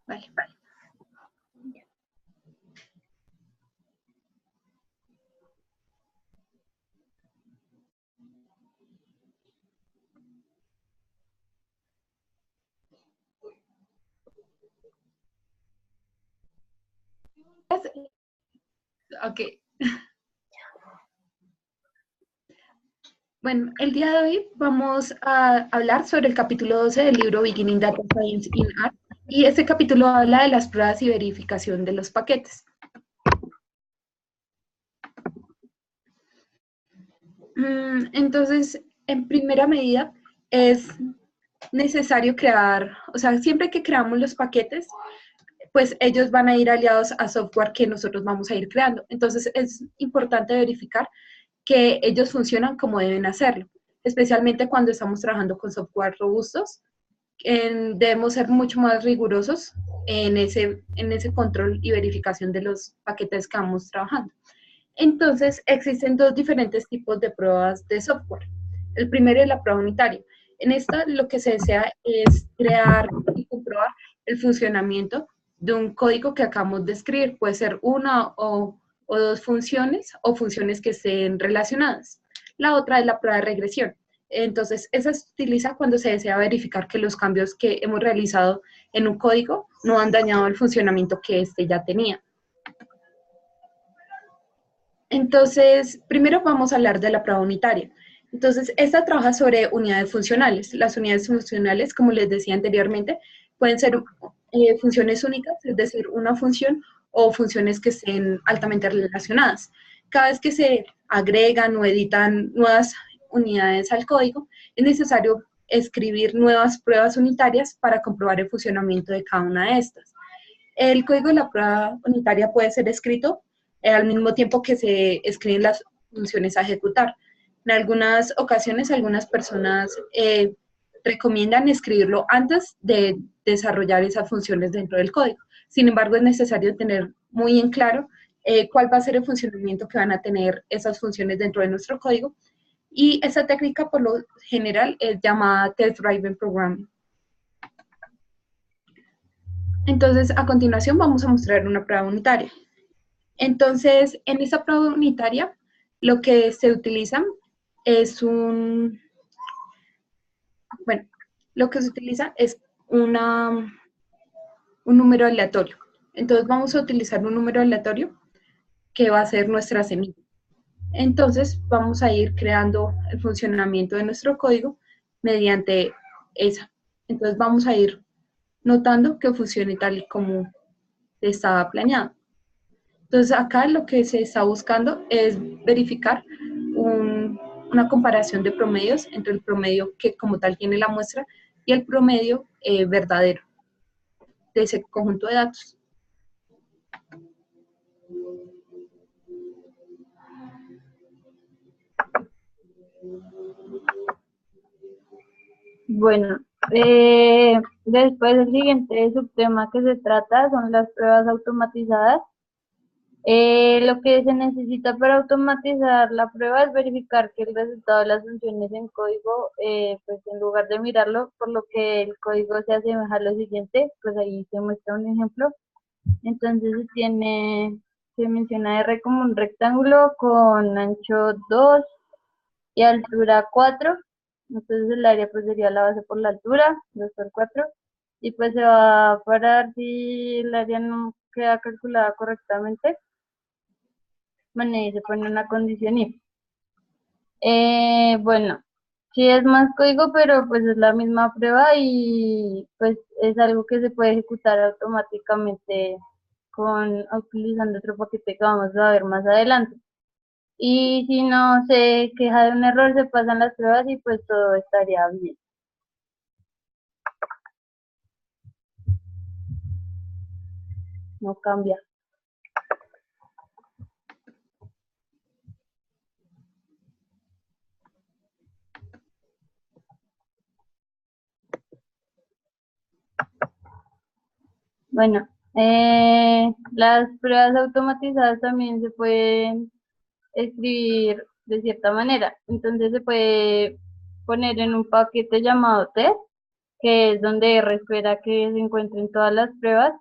Vale. Ok. Bueno, el día de hoy vamos a hablar sobre el capítulo 12 del libro Beginning Data Science in R, y este capítulo habla de las pruebas y verificación de los paquetes. Entonces, en primera medida, es necesario crear, o sea, siempre que creamos los paquetes, pues ellos van a ir aliados a software que nosotros vamos a ir creando. Entonces, es importante verificar que ellos funcionan como deben hacerlo, especialmente cuando estamos trabajando con software robustos. Debemos ser mucho más rigurosos en ese control y verificación de los paquetes que vamos trabajando. Entonces, existen dos diferentes tipos de pruebas de software. El primero es la prueba unitaria. En esta lo que se desea es crear y comprobar el funcionamiento de un código que acabamos de escribir. Puede ser una o dos funciones o funciones que estén relacionadas. La otra es la prueba de regresión. Entonces, esa se utiliza cuando se desea verificar que los cambios que hemos realizado en un código no han dañado el funcionamiento que éste ya tenía. Entonces, primero vamos a hablar de la prueba unitaria. Entonces, esta trabaja sobre unidades funcionales. Las unidades funcionales, como les decía anteriormente, pueden ser funciones únicas, es decir, una función o funciones que estén altamente relacionadas. Cada vez que se agregan o editan nuevas unidades al código, es necesario escribir nuevas pruebas unitarias para comprobar el funcionamiento de cada una de estas. El código de la prueba unitaria puede ser escrito al mismo tiempo que se escriben las funciones a ejecutar. En algunas ocasiones, algunas personas recomiendan escribirlo antes de desarrollar esas funciones dentro del código. Sin embargo, es necesario tener muy en claro cuál va a ser el funcionamiento que van a tener esas funciones dentro de nuestro código. Y esa técnica, por lo general, es llamada Test-Driven Programming. Entonces, a continuación vamos a mostrar una prueba unitaria. Entonces, en esa prueba unitaria, lo que se utiliza es lo que se utiliza es un número aleatorio. Entonces, vamos a utilizar un número aleatorio que va a ser nuestra semilla. Entonces, vamos a ir creando el funcionamiento de nuestro código mediante esa. Entonces, vamos a ir notando que funcione tal y como estaba planeado. Entonces, acá lo que se está buscando es verificar una comparación de promedios entre el promedio que como tal tiene la muestra y el promedio verdadero de ese conjunto de datos. Bueno, después el siguiente subtema que se trata son las pruebas automatizadas. Lo que se necesita para automatizar la prueba es verificar que el resultado de las funciones en código, pues en lugar de mirarlo por lo que el código se asemeja a lo siguiente, pues ahí se muestra un ejemplo. Entonces se menciona R como un rectángulo con ancho 2 y altura 4. Entonces el área pues sería la base por la altura, 2 por 4. Y pues se va a parar si el área no queda calculada correctamente. Bueno, y se pone una condición if. Bueno, sí es más código, pero pues es la misma prueba y pues es algo que se puede ejecutar automáticamente utilizando otro paquete que vamos a ver más adelante. Y si no se queja de un error, se pasan las pruebas y pues todo estaría bien. No cambia. Bueno, las pruebas automatizadas también se pueden escribir de cierta manera. Entonces se puede poner en un paquete llamado test que es donde R espera que se encuentren todas las pruebas,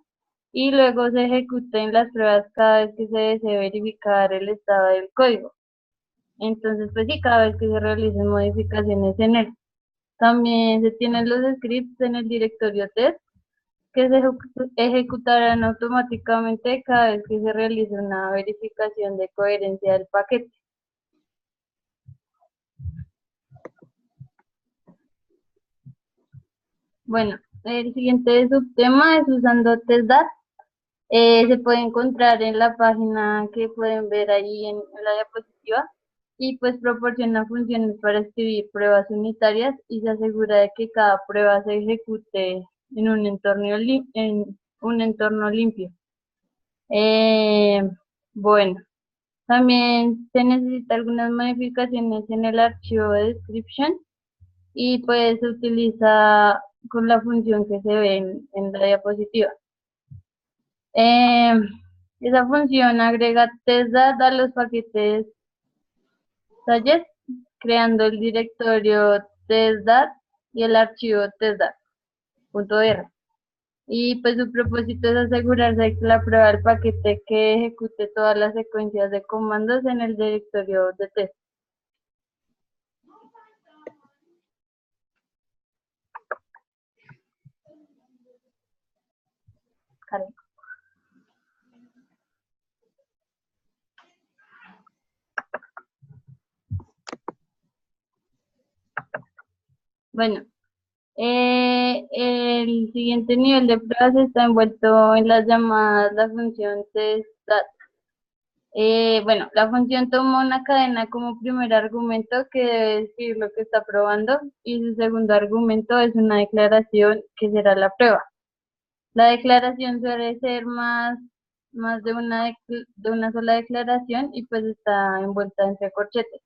y luego se ejecuten las pruebas cada vez que se desee verificar el estado del código. Entonces, pues sí, cada vez que se realicen modificaciones en él. También se tienen los scripts en el directorio test que se ejecutarán automáticamente cada vez que se realice una verificación de coherencia del paquete. Bueno, el siguiente subtema es usando testdat. Se puede encontrar en la página que pueden ver ahí en la diapositiva, y pues proporciona funciones para escribir pruebas unitarias y se asegura de que cada prueba se ejecute en un entorno limpio. Bueno, también se necesita algunas modificaciones en el archivo de description, y pues se utiliza con la función que se ve en la diapositiva. Esa función agrega testdat a los paquetes tallet, creando el directorio testdat y el archivo testdat.r. Y pues su propósito es asegurarse de que la prueba del paquete que ejecute todas las secuencias de comandos en el directorio de test. Karen. Bueno, el siguiente nivel de pruebas está envuelto en las llamadas la función testdat. Bueno, la función toma una cadena como primer argumento que debe decir lo que está probando, y su segundo argumento es una declaración que será la prueba. La declaración suele ser más de una sola declaración, y pues está envuelta entre corchetes.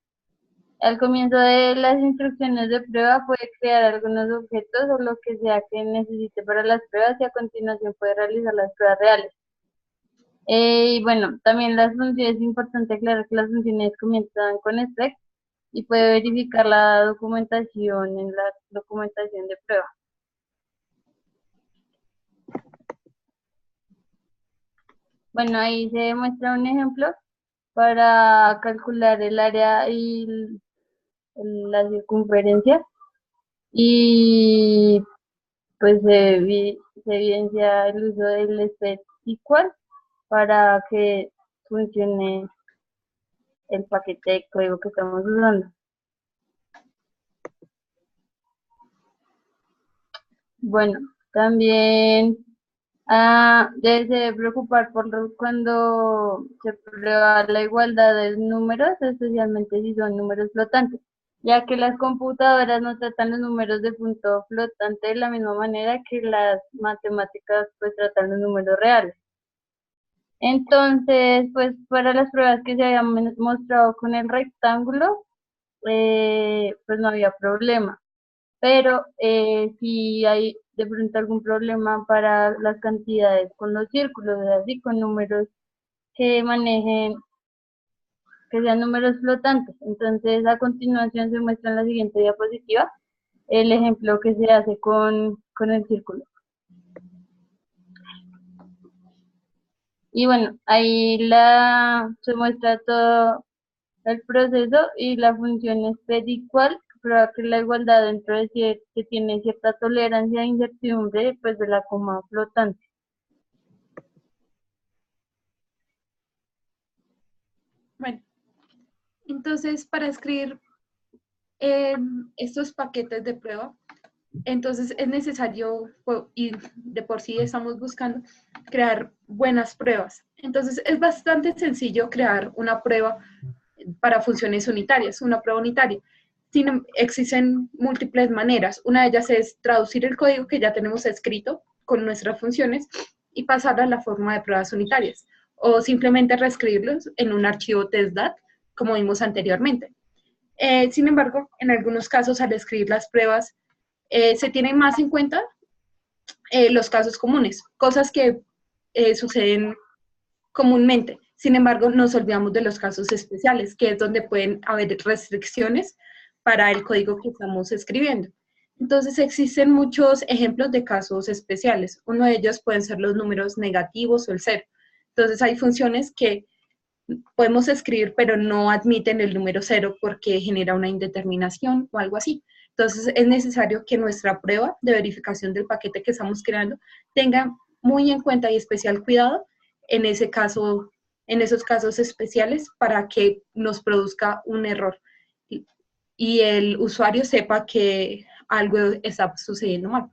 Al comienzo de las instrucciones de prueba puede crear algunos objetos o lo que sea que necesite para las pruebas, y a continuación puede realizar las pruebas reales. Y bueno, también las funciones, es importante aclarar que las funciones comienzan con expect y puede verificar la documentación en la documentación de prueba. Bueno, ahí se muestra un ejemplo para calcular el área y la circunferencia, y pues se evidencia el uso del expect equal para que funcione el paquete de código que estamos usando. Bueno, también debe preocupar por cuando se prueba la igualdad de números, especialmente si son números flotantes, ya que las computadoras no tratan los números de punto flotante de la misma manera que las matemáticas pues tratan los números reales. Entonces, pues para las pruebas que se habían mostrado con el rectángulo, pues no había problema. Pero si hay de pronto algún problema para las cantidades con los círculos, así con números que manejen, que sean números flotantes. Entonces, a continuación se muestra en la siguiente diapositiva el ejemplo que se hace con el círculo. Y bueno, ahí se muestra todo el proceso, y la función es igual prueba que la igualdad dentro de que tiene cierta tolerancia de incertidumbre pues de la coma flotante. Bueno, entonces para escribir estos paquetes de prueba, entonces es necesario, y de por sí estamos buscando, crear buenas pruebas. Entonces es bastante sencillo crear una prueba para funciones unitarias, una prueba unitaria. Existen múltiples maneras. Una de ellas es traducir el código que ya tenemos escrito con nuestras funciones y pasarlo a la forma de pruebas unitarias, o simplemente reescribirlos en un archivo testdat, como vimos anteriormente. Sin embargo, en algunos casos, al escribir las pruebas, se tienen más en cuenta los casos comunes, cosas que suceden comúnmente. Sin embargo, nos olvidamos de los casos especiales, que es donde pueden haber restricciones para el código que estamos escribiendo. Entonces existen muchos ejemplos de casos especiales. Uno de ellos pueden ser los números negativos o el cero. Entonces hay funciones que podemos escribir, pero no admiten el número cero porque genera una indeterminación o algo así. Entonces es necesario que nuestra prueba de verificación del paquete que estamos creando tenga muy en cuenta y especial cuidado en ese caso, en esos casos especiales para que nos produzca un error y el usuario sepa que algo está sucediendo mal.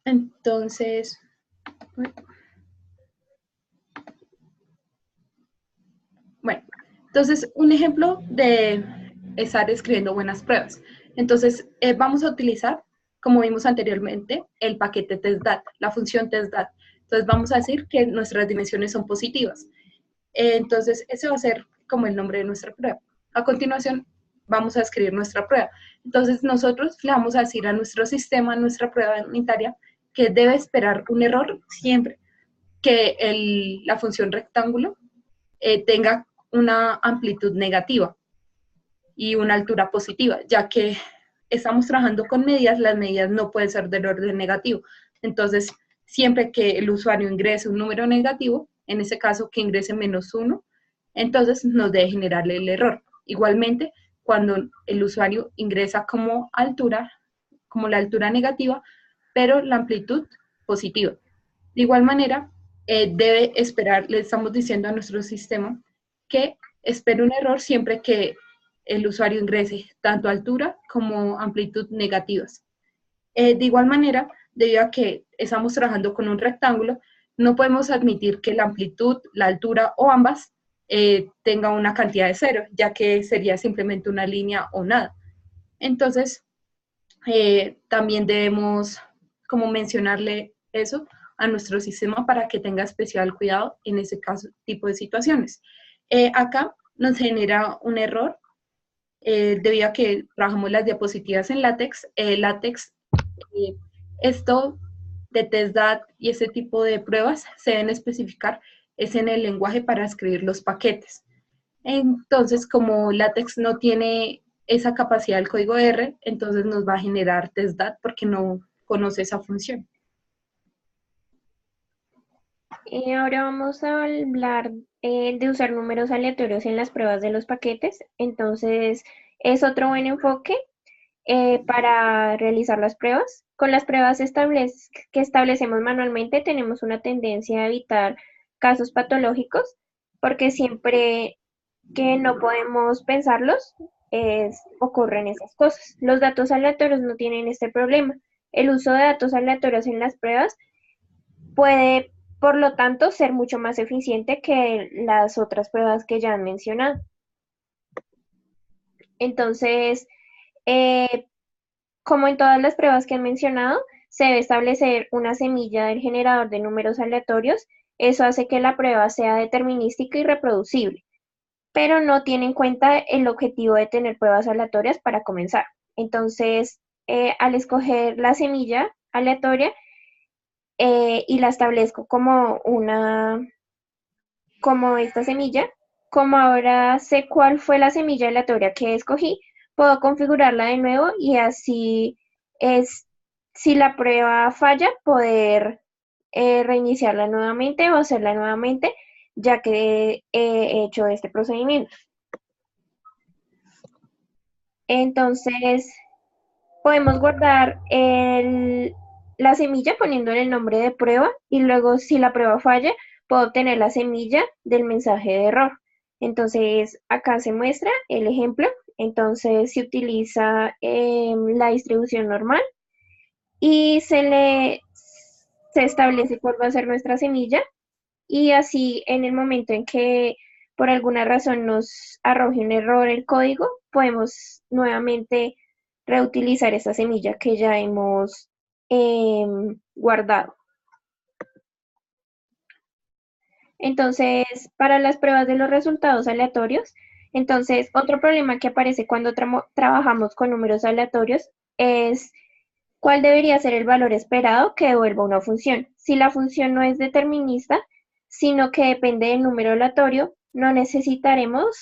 Entonces, bueno, entonces un ejemplo de estar escribiendo buenas pruebas. Entonces, vamos a utilizar, como vimos anteriormente, el paquete testDat, la función testDat. Entonces, vamos a decir que nuestras dimensiones son positivas. Entonces, ese va a ser como el nombre de nuestra prueba. A continuación, vamos a escribir nuestra prueba. Entonces, nosotros le vamos a decir a nuestro sistema, a nuestra prueba unitaria, que debe esperar un error siempre que la función rectángulo tenga una amplitud negativa y una altura positiva, ya que estamos trabajando con medidas, las medidas no pueden ser del orden negativo. Entonces, siempre que el usuario ingrese un número negativo, en ese caso que ingrese -1, entonces nos debe generarle el error. Igualmente, cuando el usuario ingresa como altura, como la altura negativa, pero la amplitud positiva. De igual manera, debe esperar, le estamos diciendo a nuestro sistema que espere un error siempre que el usuario ingrese tanto altura como amplitud negativas. De igual manera, debido a que estamos trabajando con un rectángulo, no podemos admitir que la amplitud, la altura o ambas tenga una cantidad de cero, ya que sería simplemente una línea o nada. Entonces, también debemos como mencionarle eso a nuestro sistema para que tenga especial cuidado en ese caso, tipo de situaciones. Acá nos genera un error debido a que trabajamos las diapositivas en látex. Látex, esto de testDat y ese tipo de pruebas se deben especificar es en el lenguaje para escribir los paquetes. Entonces, como LaTeX no tiene esa capacidad del código R, entonces nos va a generar testDat porque no conoce esa función. Y ahora vamos a hablar de usar números aleatorios en las pruebas de los paquetes. Entonces, es otro buen enfoque para realizar las pruebas. Con las pruebas que establecemos manualmente, tenemos una tendencia a evitar casos patológicos, porque siempre que no podemos pensarlos, ocurren esas cosas. Los datos aleatorios no tienen este problema. El uso de datos aleatorios en las pruebas puede, por lo tanto, ser mucho más eficiente que las otras pruebas que ya han mencionado. Entonces, como en todas las pruebas que han mencionado, se debe establecer una semilla del generador de números aleatorios. Eso hace que la prueba sea determinística y reproducible, pero no tiene en cuenta el objetivo de tener pruebas aleatorias para comenzar. Entonces, al escoger la semilla aleatoria y la establezco como esta semilla, como ahora sé cuál fue la semilla aleatoria que escogí, puedo configurarla de nuevo y así si la prueba falla, poder reiniciarla nuevamente o hacerla nuevamente, ya que he hecho este procedimiento. Entonces, podemos guardar la semilla poniéndole el nombre de prueba y luego si la prueba falla, puedo obtener la semilla del mensaje de error. Entonces, acá se muestra el ejemplo. Entonces, se utiliza la distribución normal y se establece cuál va a ser nuestra semilla y así en el momento en que por alguna razón nos arroje un error el código, podemos nuevamente reutilizar esa semilla que ya hemos guardado. Entonces, para las pruebas de los resultados aleatorios, entonces otro problema que aparece cuando trabajamos con números aleatorios es cuál debería ser el valor esperado que devuelva una función. Si la función no es determinista, sino que depende del número aleatorio, no necesitaremos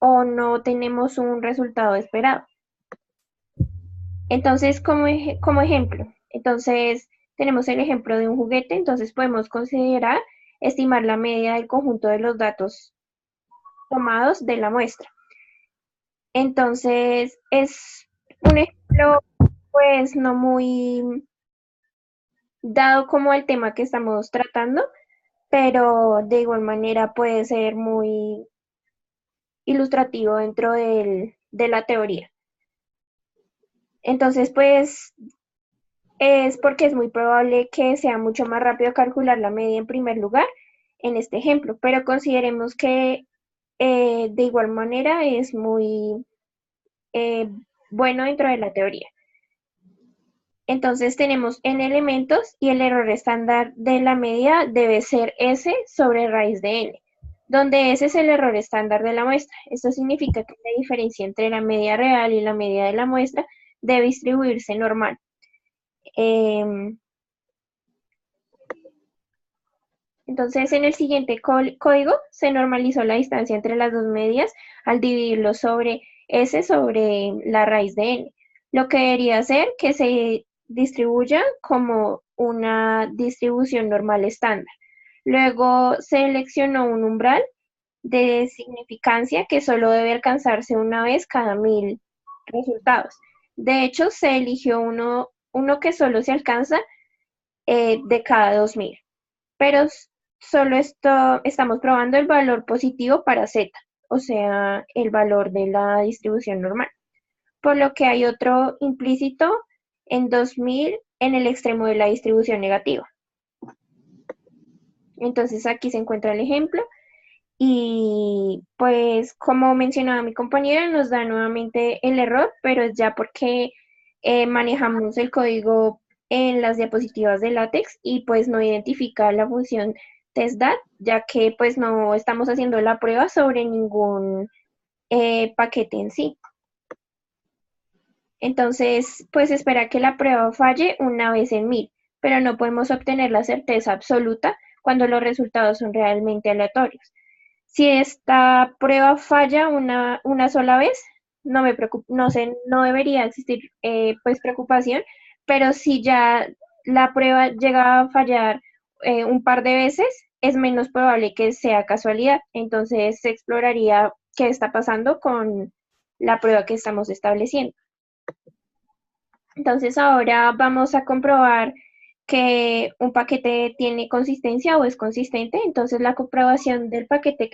o no tenemos un resultado esperado. Entonces, como ejemplo, entonces tenemos el ejemplo de un juguete, entonces podemos considerar estimar la media del conjunto de los datos tomados de la muestra. Entonces, es un ejemplo, pues, no muy dado como el tema que estamos tratando, pero de igual manera puede ser muy ilustrativo dentro de la teoría. Entonces, pues, es porque es muy probable que sea mucho más rápido calcular la media en primer lugar en este ejemplo, pero consideremos que de igual manera es muy bueno dentro de la teoría. Entonces tenemos n elementos y el error estándar de la media debe ser S sobre raíz de n, donde S es el error estándar de la muestra. Esto significa que la diferencia entre la media real y la media de la muestra debe distribuirse normal. Entonces, en el siguiente código se normalizó la distancia entre las dos medias al dividirlo sobre S sobre la raíz de n, lo que debería ser que se distribuya como una distribución normal estándar. Luego seleccionó un umbral de significancia que solo debe alcanzarse una vez cada 1000 resultados. De hecho, se eligió uno que solo se alcanza de cada 2000, pero solo estamos probando el valor positivo para z, o sea, el valor de la distribución normal. Por lo que hay otro implícito en 2000 en el extremo de la distribución negativa. Entonces aquí se encuentra el ejemplo y pues como mencionaba mi compañera nos da nuevamente el error, pero es ya porque manejamos el código en las diapositivas de LaTeX y pues no identifica la función testDat, ya que pues no estamos haciendo la prueba sobre ningún paquete en sí. Entonces, pues espera que la prueba falle una vez en 1000, pero no podemos obtener la certeza absoluta cuando los resultados son realmente aleatorios. Si esta prueba falla una sola vez, no me preocupo, no debería existir pues preocupación, pero si ya la prueba llega a fallar un par de veces, es menos probable que sea casualidad. Entonces se exploraría qué está pasando con la prueba que estamos estableciendo. Entonces ahora vamos a comprobar que un paquete tiene consistencia o es consistente. Entonces la comprobación del paquete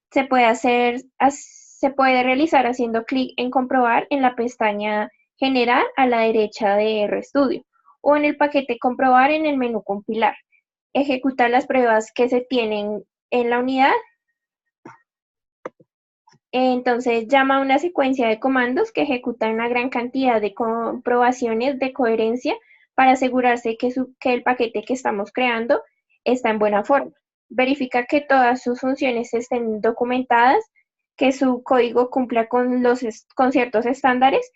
se puede realizar haciendo clic en comprobar en la pestaña general a la derecha de RStudio o en el paquete comprobar en el menú compilar. Ejecutar las pruebas que se tienen en la unidad. Entonces llama a una secuencia de comandos que ejecutan una gran cantidad de comprobaciones de coherencia para asegurarse que el paquete que estamos creando está en buena forma. Verifica que todas sus funciones estén documentadas, que su código cumpla con ciertos estándares,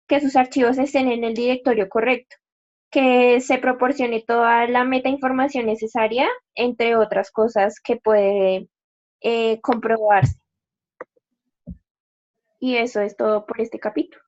que sus archivos estén en el directorio correcto, que se proporcione toda la metainformación necesaria, entre otras cosas que puede comprobarse. Y eso es todo por este capítulo.